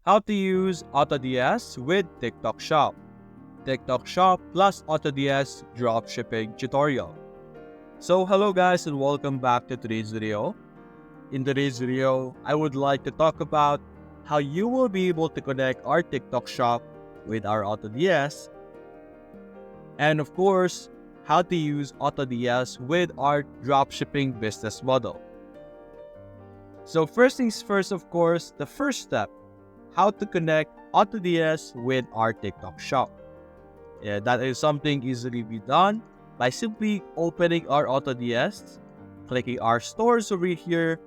How to use Autods with TikTok Shop. TikTok Shop plus Autods Dropshipping tutorial. So hello guys and welcome back to today's video. In today's video, I would like to talk about how you will be able to connect our TikTok Shop with our Autods, and of course, how to use Autods with our dropshipping business model. So first things first, of course, the first step, how to connect Autods with our TikTok Shop. That is something easily be done by simply opening our Autods, clicking our stores over here,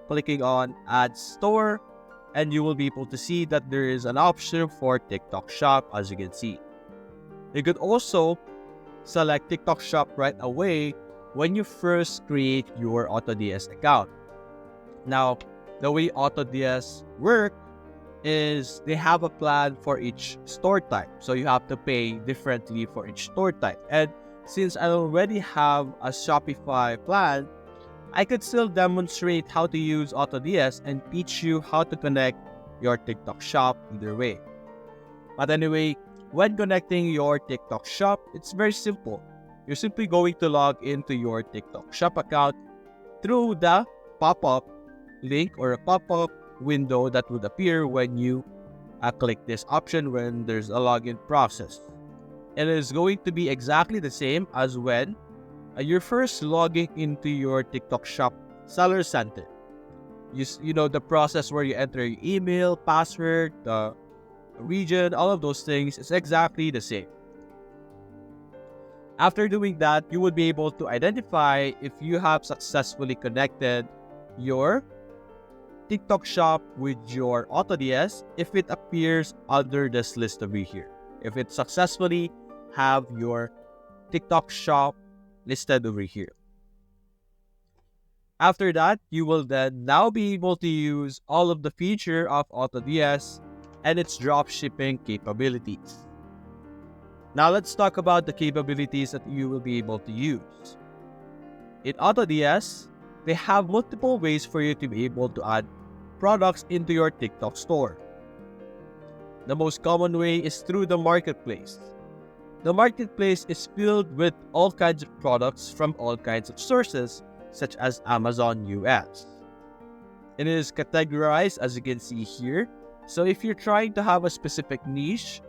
clicking on Add Store, and you will be able to see that there is an option for TikTok Shop, as you can see. You could also select TikTok Shop right away when you first create your Autods account. Now, the way Autods work is they have a plan for each store type. So you have to pay differently for each store type. And since I already have a Shopify plan, I could still demonstrate how to use Autods and teach you how to connect your TikTok Shop either way. But anyway, when connecting your TikTok Shop, it's very simple. You're simply going to log into your TikTok Shop account through the pop-up link or a pop-up window that would appear when you click this option when there's a login process. It is going to be exactly the same as when you're first logging into your TikTok Shop Seller Center. You know the process where you enter your email, password, the region, all of those things is exactly the same. After doing that, you would be able to identify if you have successfully connected your TikTok Shop with your Autods if it appears under this list over here. If it successfully have your TikTok Shop listed over here. After that, you will then now be able to use all of the feature of Autods and its dropshipping capabilities. Now let's talk about the capabilities that you will be able to use. In Autods, they have multiple ways for you to be able to add products into your TikTok store. The most common way is through the marketplace. The marketplace is filled with all kinds of products from all kinds of sources, such as Amazon US. It is categorized as you can see here. So if you're trying to have a specific niche,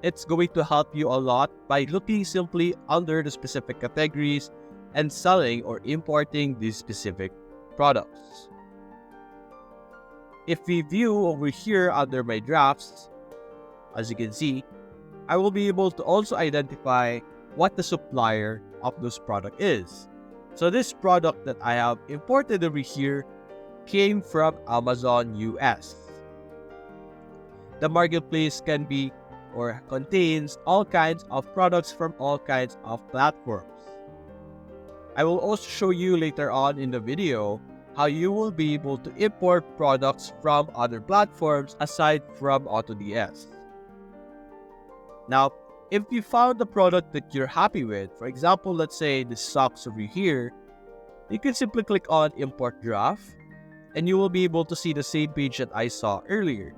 it's going to help you a lot by looking simply under the specific categories and selling or importing these specific products. If we view over here under my drafts, as you can see, I will be able to also identify what the supplier of this product is. So this product that I have imported over here came from Amazon US. The marketplace can be or contains all kinds of products from all kinds of platforms. I will also show you later on in the video how you will be able to import products from other platforms aside from Autods. Now, if you found the product that you're happy with, for example, let's say the socks over here, you can simply click on Import Draft and you will be able to see the same page that I saw earlier.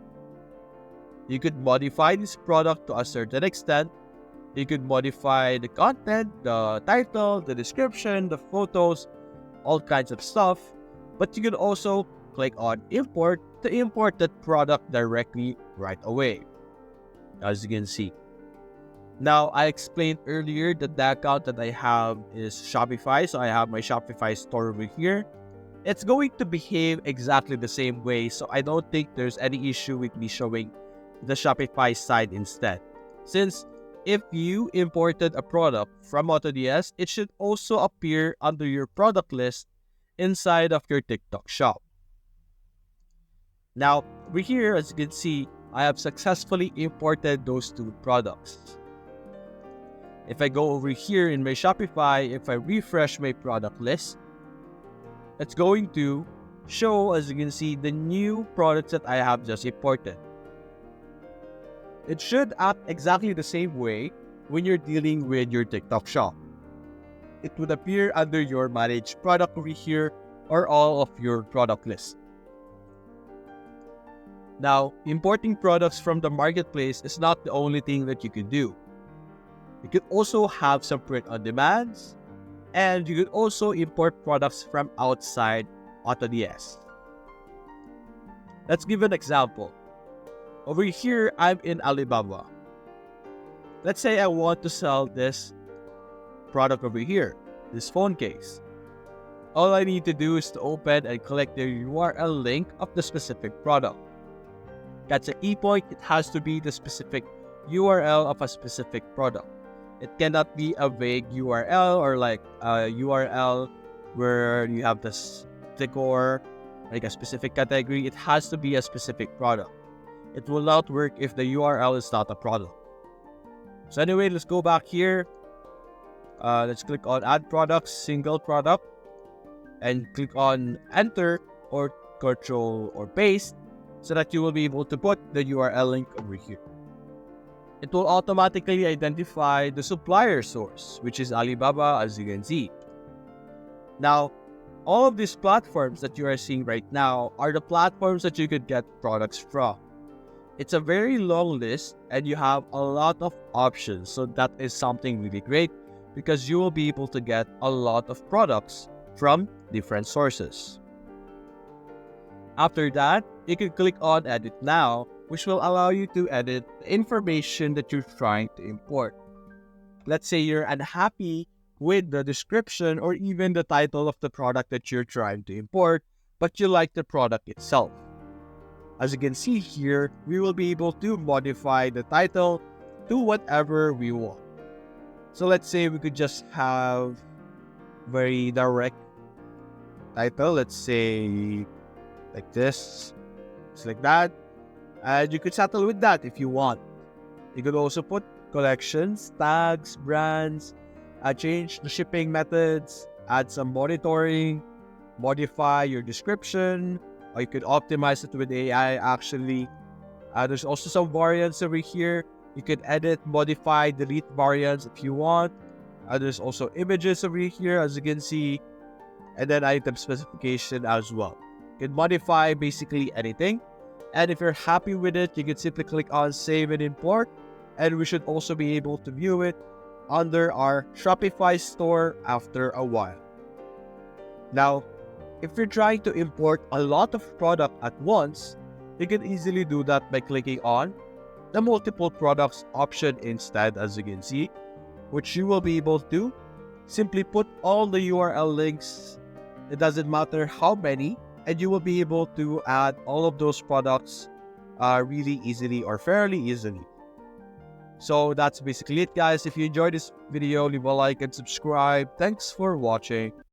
You could modify this product to a certain extent. You could modify the content, the title, the description, the photos, all kinds of stuff. But you can also click on Import to import that product directly right away, as you can see. Now, I explained earlier that the account that I have is Shopify. So I have my Shopify store over here. It's going to behave exactly the same way. So I don't think there's any issue with me showing the Shopify side instead. Since if you imported a product from Autods, it should also appear under your product list inside of your TikTok Shop. Now, over here, as you can see, I have successfully imported those two products. If I go over here in my Shopify, if I refresh my product list, it's going to show, as you can see, the new products that I have just imported. It should act exactly the same way when you're dealing with your TikTok Shop. It would appear under your managed product over here or all of your product list. Now, importing products from the marketplace is not the only thing that you can do. You could also have some print on demands, and you could also import products from outside Autods. Let's give an example. Over here, I'm in Alibaba. Let's say I want to sell this product over here, this phone case. All I need to do is to open and click the URL link of the specific product. That's a key point. It has to be the specific URL of a specific product. It cannot be a vague URL or like a URL where you have this decor, like a specific category. It has to be a specific product. It will not work if the URL is not a product. So anyway, let's go back here. Let's click on add products, single product, and click on enter or control or paste so that you will be able to put the URL link over here. It will automatically identify the supplier source, which is Alibaba, as you can see. Now, all of these platforms that you are seeing right now are the platforms that you could get products from. It's a very long list and you have a lot of options. So that is something really great because you will be able to get a lot of products from different sources. After that, you can click on edit now, which will allow you to edit the information that you're trying to import. Let's say you're unhappy with the description or even the title of the product that you're trying to import, but you like the product itself. As you can see here, we will be able to modify the title to whatever we want. So let's say we could just have very direct title. Let's say like this, just like that. And you could settle with that if you want. You could also put collections, tags, brands, change the shipping methods, add some monitoring, modify your description, or you could optimize it with AI actually. There's also some variants over here. You could edit, modify, delete variants if you want. There's also images over here, as you can see, and then item specification as well. You can modify basically anything. And if you're happy with it, you can simply click on save and import. And we should also be able to view it under our Shopify store after a while. Now, if you're trying to import a lot of product at once, you can easily do that by clicking on the multiple products option instead, as you can see, which you will be able to simply put all the URL links. It doesn't matter how many, and you will be able to add all of those products really easily or fairly easily. So that's basically it, guys. If you enjoyed this video, leave a like and subscribe. Thanks for watching.